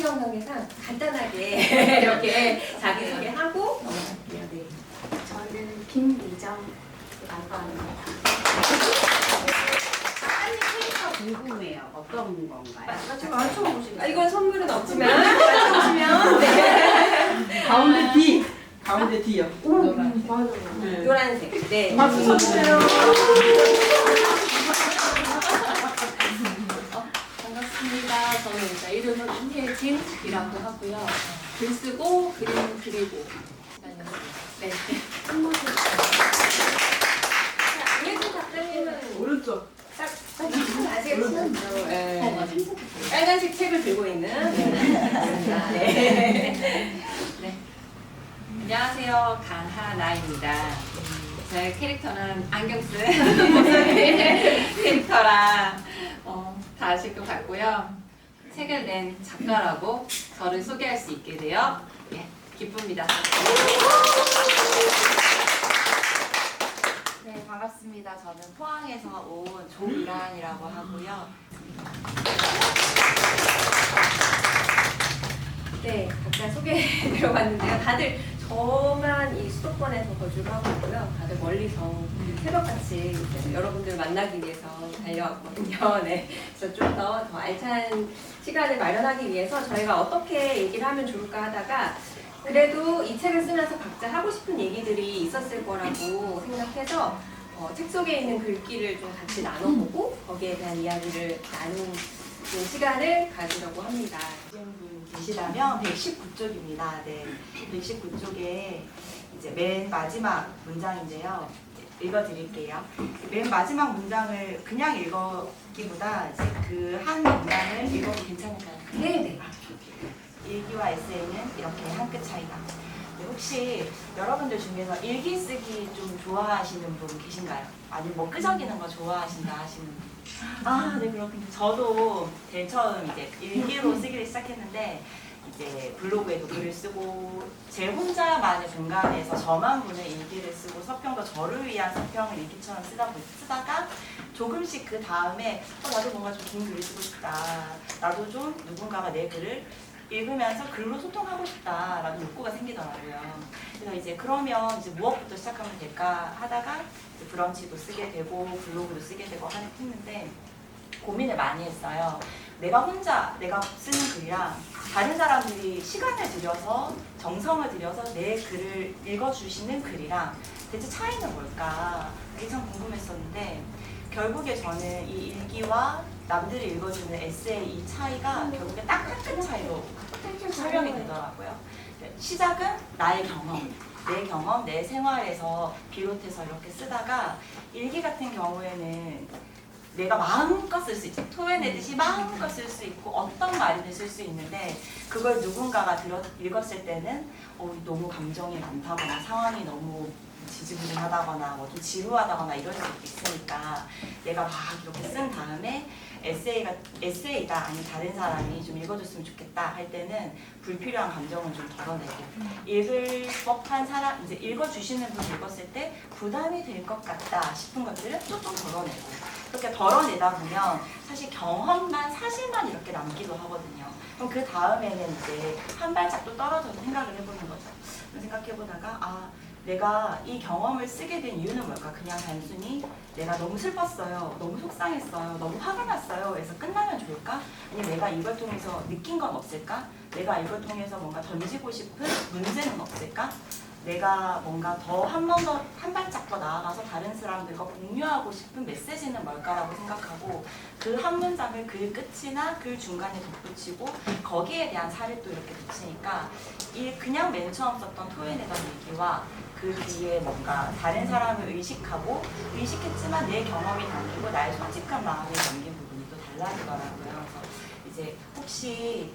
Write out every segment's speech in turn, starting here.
시간 관계상 간단하게 이렇게 자기소개하고 넘어갈게요. 네. 저는 김미정이라고 합니다. 작가님 캐릭터 궁금해요. 어떤 건가요? 맞춰보시면 이건 선물은 없지만 맞춰보시면 네. 가운데 D. 가운데 D요. 맞아요. 네. 노란색. 네. 박수 쳐주세요. 반갑습니다. 저는 이제 이름은 임혜진이라고 하고요. 글 쓰고 그림 그리고 네. 이혜진 작가님은 오른쪽. 아시겠죠? 네. 빨간색 책을 들고 있는 네. 네. 안녕하세요. 강하나입니다. 제 캐릭터는 안경 쓴 캐릭터라 다 아실 것 같고요. 책을 낸 작가라고 저를 소개할 수 있게 되어 기쁩니다. 네, 반갑습니다. 저는 포항에서 온 조미란이라고 하고요. 네, 각자 소개 들어봤는데요. 다들 저만 이 수도권에서 거주를 하고 있고요. 다들 멀리서 새벽같이 여러분들 만나기 위해서 달려왔거든요. 네, 그래서 좀 더 알찬 시간을 마련하기 위해서 저희가 어떻게 얘기를 하면 좋을까 하다가 그래도 이 책을 쓰면서 각자 하고 싶은 얘기들이 있었을 거라고 생각해서 책 속에 있는 글귀를 좀 같이 나눠보고 거기에 대한 이야기를 나누는 시간을 가지려고 합니다. 분 계시다면 119쪽입니다. 네, 119쪽에 이제 맨 마지막 문장인데요. 읽어드릴게요. 맨 마지막 문장을 그냥 읽기보다 이제 그 한 문장을 읽어도 괜찮을까요? 네네. 일기와 에세이는 이렇게 한 끗 차이다. 네, 혹시 여러분들 중에서 일기 쓰기 좀 좋아하시는 분 계신가요? 아니면 뭐 끄적이는 거 좋아하신다 하시는 분? 아, 네, 그렇군요. 저도 제일 처음 이제 일기로 쓰기를 시작했는데 이제 블로그에도 글을 쓰고 제 혼자만의 공간에서 저만 보는 일기를 쓰고 서평도 저를 위한 서평을 일기처럼 쓰다가 조금씩 그 다음에 나도 뭔가 좀 긴 글을 쓰고 싶다. 나도 좀 누군가가 내 글을 읽으면서 글로 소통하고 싶다라는 욕구가 생기더라고요. 그래서 이제 그러면 이제 무엇부터 시작하면 될까 하다가 이제 브런치도 쓰게 되고 블로그도 쓰게 되고 했는데 고민을 많이 했어요. 내가 쓰는 글이랑 다른 사람들이 시간을 들여서 정성을 들여서 내 글을 읽어주시는 글이랑 대체 차이는 뭘까? 그게 참 궁금했었는데 결국에 저는 이 일기와 남들이 읽어주는 에세이 이 차이가 결국에 딱 한 끗 차이로 설명이 되더라고요. 시작은 나의 경험, 내 경험, 내 생활에서 비롯해서 이렇게 쓰다가 일기 같은 경우에는 내가 마음껏 쓸 수 있죠. 토해내듯이 마음껏 쓸 수 있고 어떤 말이든 쓸 수 있는데 그걸 누군가가 읽었을 때는 너무 감정이 많다거나 상황이 너무 지지부진하다거나 뭐 좀 지루하다거나 이럴 수도 있으니까 내가 막 이렇게 쓴 다음에 에세이다 아니 다른 사람이 좀 읽어줬으면 좋겠다 할 때는 불필요한 감정은 좀 덜어내고 읽을 법한 사람 이제 읽어주시는 분 읽었을 때 부담이 될 것 같다 싶은 것들은 조금 덜어내고 그렇게 덜어내다 보면 사실 경험만 사실만 이렇게 남기도 하거든요. 그럼 그 다음에는 이제 한 발짝 또 떨어져서 생각을 해보는 거죠. 생각해보다가 내가 이 경험을 쓰게 된 이유는 뭘까? 그냥 단순히 내가 너무 슬펐어요. 너무 속상했어요. 너무 화가 났어요. 그래서 끝나면 좋을까? 아니면 내가 이걸 통해서 느낀 건 없을까? 내가 이걸 통해서 뭔가 던지고 싶은 문제는 없을까? 내가 뭔가 더 한 발짝 더 나아가서 다른 사람들과 공유하고 싶은 메시지는 뭘까라고 생각하고 그 한 문장을 글 끝이나 글 중간에 덧붙이고 거기에 대한 사를 또 이렇게 붙이니까 이 그냥 맨 처음 썼던 토해내던 얘기와 그 뒤에 뭔가 다른 사람을 의식했지만 내 경험이 담기고 나의 솔직한 마음이 담긴 부분이 또 달라지더라고요. 그래서 이제 혹시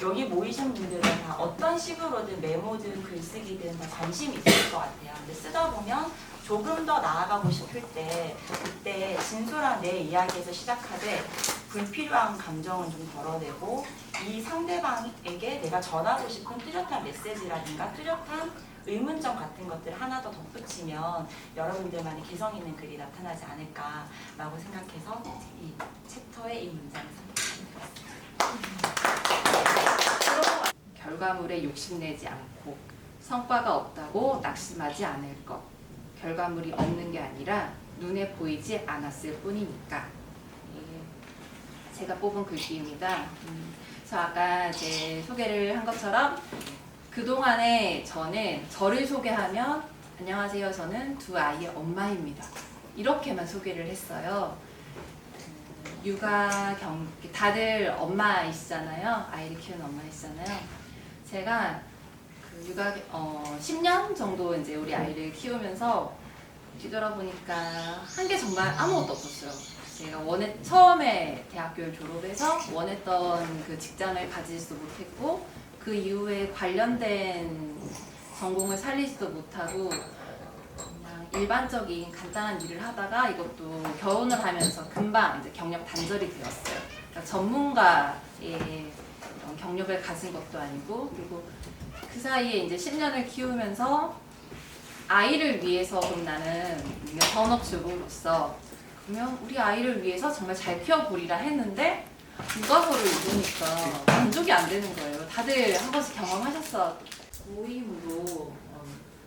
여기 모이신 분들은 다 어떤 식으로든 메모든 글쓰기든 다 관심이 있을 것 같아요. 근데 쓰다 보면 조금 더 나아가고 싶을 때 그때 진솔한 내 이야기에서 시작하되 불필요한 감정은 좀 덜어내고 이 상대방에게 내가 전하고 싶은 뚜렷한 메시지라든가 뚜렷한 의문점 같은 것들을 하나 더 덧붙이면 여러분들만의 개성 있는 글이 나타나지 않을까라고 생각해서 이 챕터의 이 문장을 선택했습니다. 결과물에 욕심내지 않고 성과가 없다고 낙심하지 않을 것. 결과물이 없는 게 아니라 눈에 보이지 않았을 뿐이니까. 예, 제가 뽑은 글귀입니다. 저 아까 제 소개를 한 것처럼 그동안에 저는 저를 소개하면 안녕하세요, 저는 두 아이의 엄마입니다. 이렇게만 소개를 했어요. 다들 엄마이시잖아요. 아이를 키우는 엄마이시잖아요. 제가 그 10년 정도 이제 우리 아이를 키우면서 뒤돌아보니까 한 게 정말 아무것도 없었어요. 제가 처음에 대학교를 졸업해서 원했던 그 직장을 가지지도 못했고 그 이후에 관련된 전공을 살리지도 못하고 그냥 일반적인 간단한 일을 하다가 이것도 결혼을 하면서 금방 이제 경력 단절이 되었어요. 그러니까 전문가의 경력을 가진 것도 아니고 그리고 그 사이에 이제 10년을 키우면서 아이를 위해서 그럼 나는 전업주부로서 그러면 우리 아이를 위해서 정말 잘 키워보리라 했는데 육아서를 읽으니까 만족이 안 되는 거예요. 다들 한 번씩 경험하셨어. 모임으로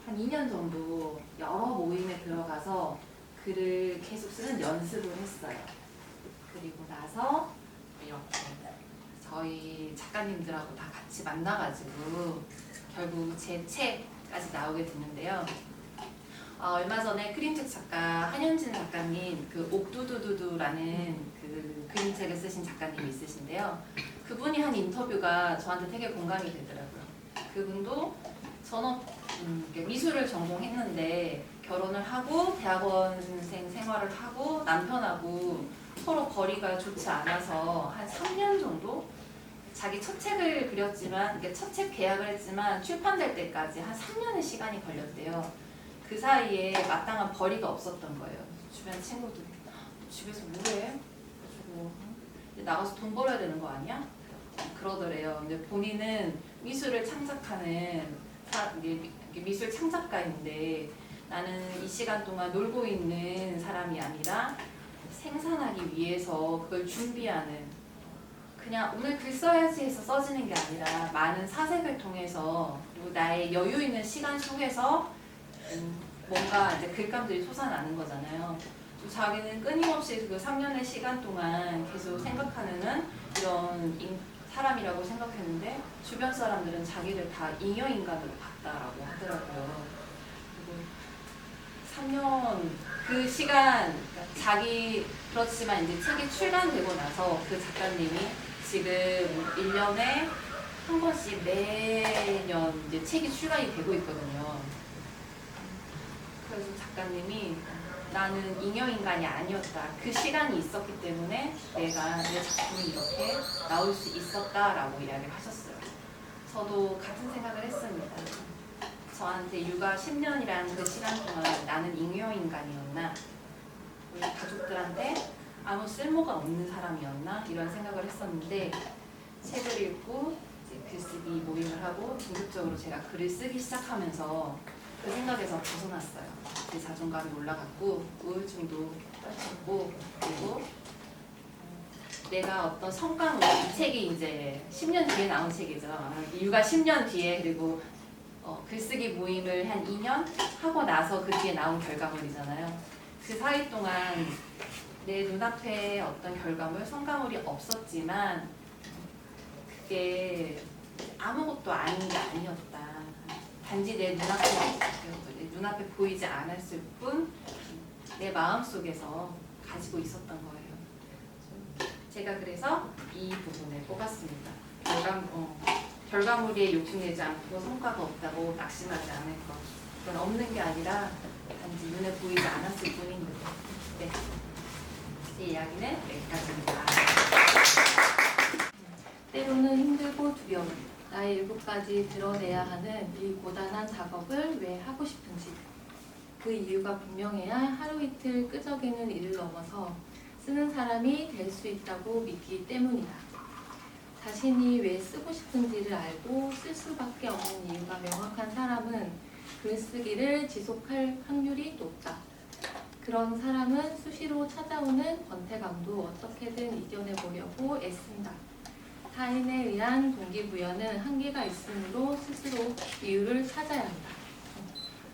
한 2년 정도 여러 모임에 들어가서 글을 계속 쓰는 연습을 했어요. 그리고 나서 이렇게 저희 작가님들하고 다 같이 만나가지고 결국 제 책까지 나오게 됐는데요. 얼마 전에 그림책 작가 한현진 작가님 그 옥두두두두라는 그 그림책을 쓰신 작가님이 있으신데요. 그분이 한 인터뷰가 저한테 되게 공감이 되더라고요. 그분도 미술을 전공했는데 결혼을 하고 대학원생 생활을 하고 남편하고 서로 거리가 좋지 않아서 한 3년 정도 자기 첫 책을 그렸지만 첫 책 계약을 했지만 출판될 때까지 한 3년의 시간이 걸렸대요. 그 사이에 마땅한 벌이가 없었던 거예요. 주변 친구들이 집에서 뭐해? 그래가지고 나가서 돈 벌어야 되는 거 아니야? 그러더래요. 근데 본인은 미술을 창작하는 미술 창작가인데 나는 이 시간 동안 놀고 있는 사람이 아니라 생산하기 위해서 그걸 준비하는 그냥 오늘 글 써야지 해서 써지는 게 아니라 많은 사색을 통해서 그리고 나의 여유 있는 시간 속에서 뭔가 이제 글감들이 솟아나는 거잖아요. 또 자기는 끊임없이 그 3년의 시간 동안 계속 생각하는 이런 사람이라고 생각했는데 주변 사람들은 자기를 다 잉여인간으로 봤다라고 하더라고요. 그리고 3년 그 시간 자기 그렇지만 이제 책이 출간되고 나서 그 작가님이 지금 1년에 한 번씩 매년 이제 책이 출간이 되고 있거든요. 그래서 작가님이 나는 잉여인간이 아니었다. 그 시간이 있었기 때문에 내가 내 작품이 이렇게 나올 수 있었다라고 이야기를 하셨어요. 저도 같은 생각을 했습니다. 저한테 육아 10년이라는 그 시간 동안 나는 잉여인간이었나? 우리 가족들한테 아무 쓸모가 없는 사람이었나? 이런 생각을 했었는데 책을 읽고 이제 글쓰기 모임을 하고 본격적으로 제가 글을 쓰기 시작하면서 그 생각에서 벗어났어요. 제 자존감이 올라갔고 우울증도 떨쳤고 그리고 내가 어떤 성과물 이 책이 이제 10년 뒤에 나온 책이죠. 육아 10년 뒤에 그리고 글쓰기 모임을 한 2년 하고 나서 그 뒤에 나온 결과물이잖아요. 그 사이 동안 내 눈앞에 어떤 결과물, 성과물이 없었지만 그게 아무것도 아닌 게 아니었다. 단지 내 눈앞에 보이지 않았을 뿐 내 마음속에서 가지고 있었던 거예요. 제가 그래서 이 부분을 뽑았습니다. 결과물에 욕심내지 않고 성과가 없다고 낙심하지 않을 것. 그건 없는 게 아니라 단지 눈에 보이지 않았을 뿐입니다. 네. 제 이야기는 여기까지입니다. 때로는 힘들고 두려운 나의 일부까지 드러내야 하는 이 고단한 작업을 왜 하고 싶은지 그 이유가 분명해야 하루 이틀 끄적이는 일을 넘어서 쓰는 사람이 될 수 있다고 믿기 때문이다. 자신이 왜 쓰고 싶은지를 알고 쓸 수밖에 없는 이유가 명확한 사람은 글쓰기를 지속할 확률이 높다. 그런 사람은 수시로 찾아오는 권태감도 어떻게든 이겨내보려고 애쓴다. 타인에 의한 동기부여는 한계가 있으므로 스스로 이유를 찾아야 한다.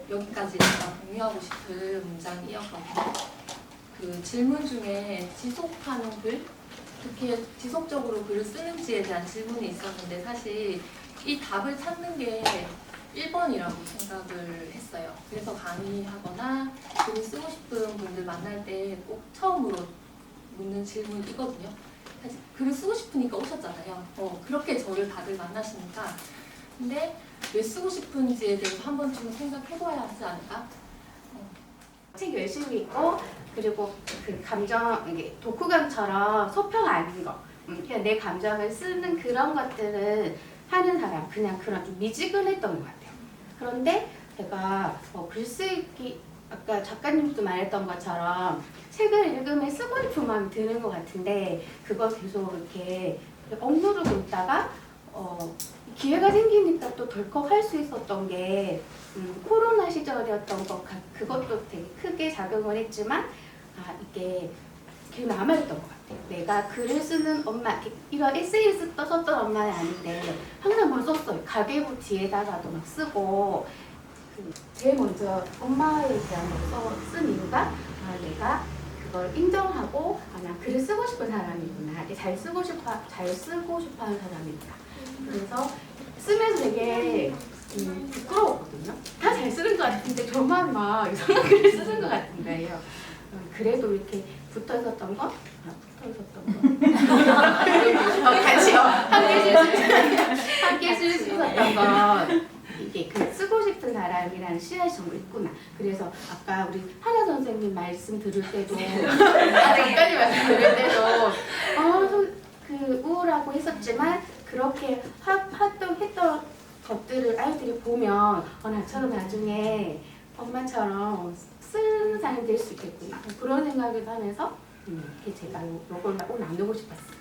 여기까지 제가 공유하고 싶은 문장이었거든요. 그 질문 중에 지속하는 글, 어떻게 지속적으로 글을 쓰는지에 대한 질문이 있었는데 사실 이 답을 찾는 게 1번이라고 생각을 했어요. 그래서 강의하거나 글을 쓰고 싶은 분들 만날 때 꼭 처음으로 묻는 질문이거든요. 사실 글을 쓰고 싶으니까 오셨잖아요. 그렇게 저를 다들 만나시니까. 근데 왜 쓰고 싶은지에 대해서 한 번쯤 생각해봐야 하지 않을까? 책 열심히 읽고 그리고 그 감정 이게 독후감처럼 소평 아닌 거 그냥 내 감정을 쓰는 그런 것들은 하는 사람 그냥 그런 좀 미지근했던 것 같아요. 그런데 제가 글쓰기 아까 작가님도 말했던 것처럼 책을 읽으면 쓰고 싶은 마음이 드는 것 같은데 그걸 계속 이렇게 억누르고 있다가 기회가 생기니까 또 덜컥 할 수 있었던 게 코로나 시절이었던 그것도 되게 크게 작용을 했지만 이게 계속 남아있던 것 같아요. 내가 글을 쓰는 엄마, 이런 에세이를 썼던 엄마는 아닌데 항상 뭘 썼어요. 가계부 뒤에다가도 막 쓰고 제일 먼저 엄마에 대한 걸 쓴 이유가 내가 그걸 인정하고 난 글을 쓰고 싶은 사람이구나. 잘 쓰고 싶어 하는 사람이구나. 그래서 쓰면서 되게 부끄러웠거든요. 다 잘 쓰는 것 같은데 저만 막 이상한 글을 쓰는 것 같은 거예요. 그래도 이렇게 붙어 있었던 거? 같이요. 함께 쓸 수 있었던 건 이게 그 쓰고 싶은 사람이라는 씨앗이 정말 있구나. 그래서 아까 우리 하나 선생님 말씀 들을 때도 작가님 말씀 들을 때도 그 우울하고 했었지만 그렇게 활동했던 것들을 아이들이 보면 나처럼 나중에 엄마처럼 쓰는 사람이 될 수 있겠구나 그런 생각을 하면서 이렇게 제가 이걸 오늘 나누고 싶었습니다.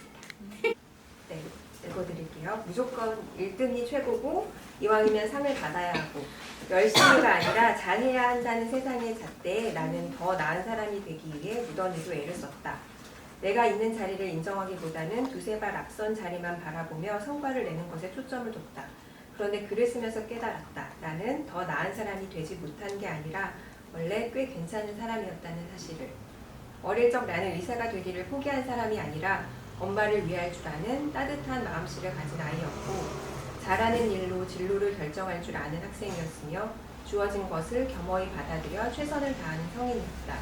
네, 읽어드릴게요. 무조건 1등이 최고고 이왕이면 상을 받아야 하고 열심히가 아니라 잘해야 한다는 세상의 잣대에 나는 더 나은 사람이 되기 위해 무던히도 애를 썼다. 내가 있는 자리를 인정하기보다는 두세 발 앞선 자리만 바라보며 성과를 내는 것에 초점을 뒀다. 그런데 글을 쓰면서 깨달았다. 나는 더 나은 사람이 되지 못한 게 아니라 원래 꽤 괜찮은 사람이었다는 사실을. 어릴 적 나는 의사가 되기를 포기한 사람이 아니라 엄마를 위할 줄 아는 따뜻한 마음씨를 가진 아이였고 잘하는 일로 진로를 결정할 줄 아는 학생이었으며 주어진 것을 겸허히 받아들여 최선을 다하는 성인이었다.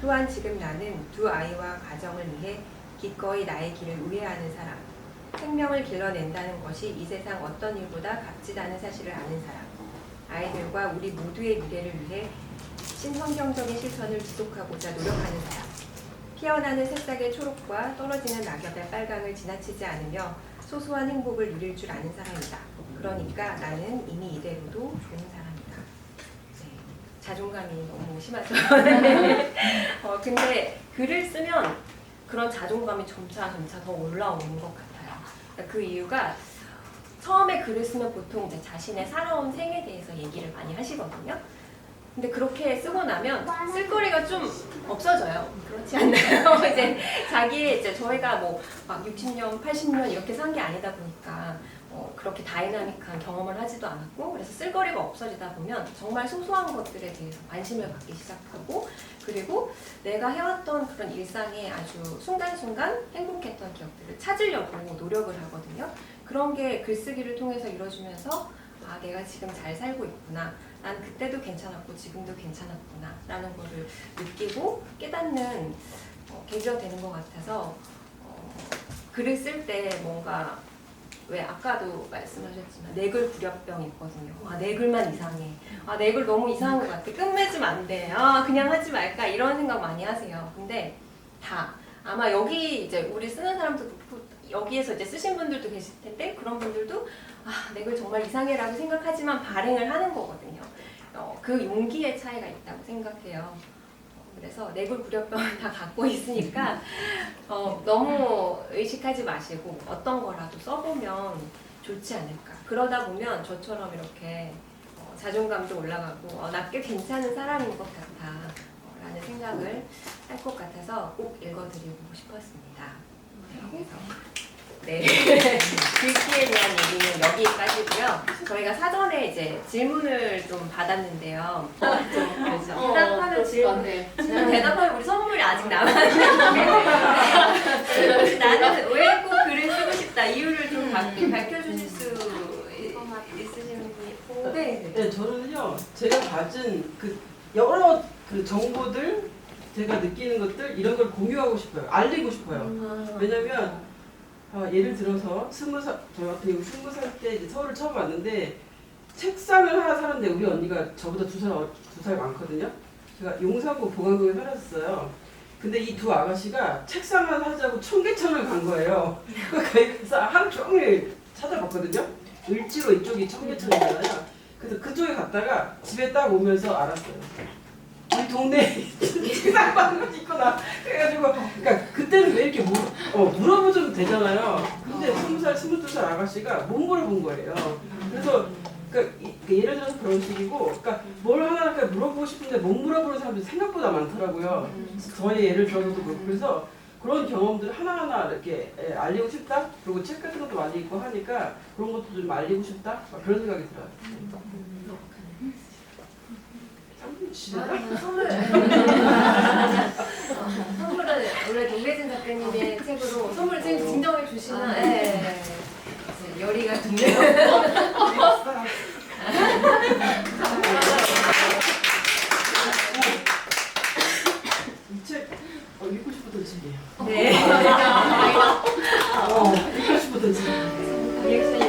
또한 지금 나는 두 아이와 가정을 위해 기꺼이 나의 길을 우회하는 사람, 생명을 길러낸다는 것이 이 세상 어떤 일보다 값지다는 사실을 아는 사람, 아이들과 우리 모두의 미래를 위해 친환경적인 실천을 지속하고자 노력하는 사람, 피어나는 새싹의 초록과 떨어지는 낙엽의 빨강을 지나치지 않으며 소소한 행복을 누릴 줄 아는 사람이다. 그러니까 나는 이미 이대로도 좋은 사람이다. 네, 자존감이 너무 심하죠. 근데 글을 쓰면 그런 자존감이 점차 더 올라오는 것 같아요. 그 이유가 처음에 글을 쓰면 보통 이제 자신의 살아온 생에 대해서 얘기를 많이 하시거든요. 근데 그렇게 쓰고 나면 쓸거리가 좀 없어져요. 그렇지 않나요? 이제 저희가 뭐 막 60년, 80년 이렇게 산 게 아니다 보니까 그렇게 다이나믹한 경험을 하지도 않았고 그래서 쓸거리가 없어지다 보면 정말 소소한 것들에 대해서 관심을 갖기 시작하고 그리고 내가 해왔던 그런 일상에 아주 순간순간 행복했던 기억들을 찾으려고 노력을 하거든요. 그런 게 글쓰기를 통해서 이루어지면서 내가 지금 잘 살고 있구나. 난 그때도 괜찮았고 지금도 괜찮았구나 라는 거를 느끼고 깨닫는 계기가 되는 것 같아서 글을 쓸 때 뭔가 왜 아까도 말씀하셨지만 내 글 불협병이 있거든요. 내 글만 이상해. 내 글 너무 이상한 것 같아. 끝맺으면 안 돼. 그냥 하지 말까 이런 생각 많이 하세요. 근데 아마 여기 이제 우리 쓰는 사람도 여기에서 이제 쓰신 분들도 계실 텐데 그런 분들도 내 글 정말 이상해라고 생각하지만 발행을 하는 거거든요. 그 용기의 차이가 있다고 생각해요. 그래서 내 글 불협병을 다 갖고 있으니까 너무 의식하지 마시고 어떤 거라도 써보면 좋지 않을까. 그러다 보면 저처럼 이렇게 자존감도 올라가고 나 꽤 괜찮은 사람인 것 같아 라는 생각을 할 것 같아서 꼭 읽어드리고 싶었습니다. 그래서 네. 글귀에 대한 얘기는 여기까지고요. 저희가 사전에 이제 질문을 좀 받았는데요. 대답하면 질문. 네. 대답하면 우리 선물이 아직 남았는데 나는 왜 꼭 글을 쓰고 싶다 이유를 좀 밝혀주실 수 있으신 분이? 네. 네, 저는요, 제가 가진 그 여러 그 정보들, 제가 느끼는 것들, 이런 걸 공유하고 싶어요. 알리고 싶어요. 왜냐면, 예를 들어서, 저 같은 경우 20살 때 이제 서울을 처음 왔는데, 책상을 하나 사는데 우리 언니가 저보다 두 살 많거든요. 제가 용산구 보강동에 살았어요. 근데 이 두 아가씨가 책상 하나 사자고 청계천을 간 거예요. 그래서 하루 종일 찾아봤거든요. 을지로 이쪽이 청계천이잖아요. 그래서 그쪽에 갔다가 집에 딱 오면서 알았어요. 우리 동네에 책상방을 있구나. 그래가지고, 그러니까 그때는 왜 이렇게 물어보셔도 되잖아요. 근데 20살, 22살 아가씨가 못 물어본 거예요. 그래서 그러니까 예를 들어서 그런 식이고, 그러니까 뭘 하나 물어보고 싶은데 못 물어보는 사람들이 생각보다 많더라고요. 저의 예를 들어서도 그렇고, 그래서 그런 경험들을 하나하나 이렇게 알리고 싶다. 그리고 책 같은 것도 많이 읽고 하니까 그런 것도 좀 알리고 싶다. 그런 생각이 들어요. 선물은 원래 노계진 작가님의 책으로 선물을 지금 진정해 주시면 네. 열의가 돋네요. 이 책 읽고 싶었던 책이에요. 네. 읽고 싶었던 책. 리액션이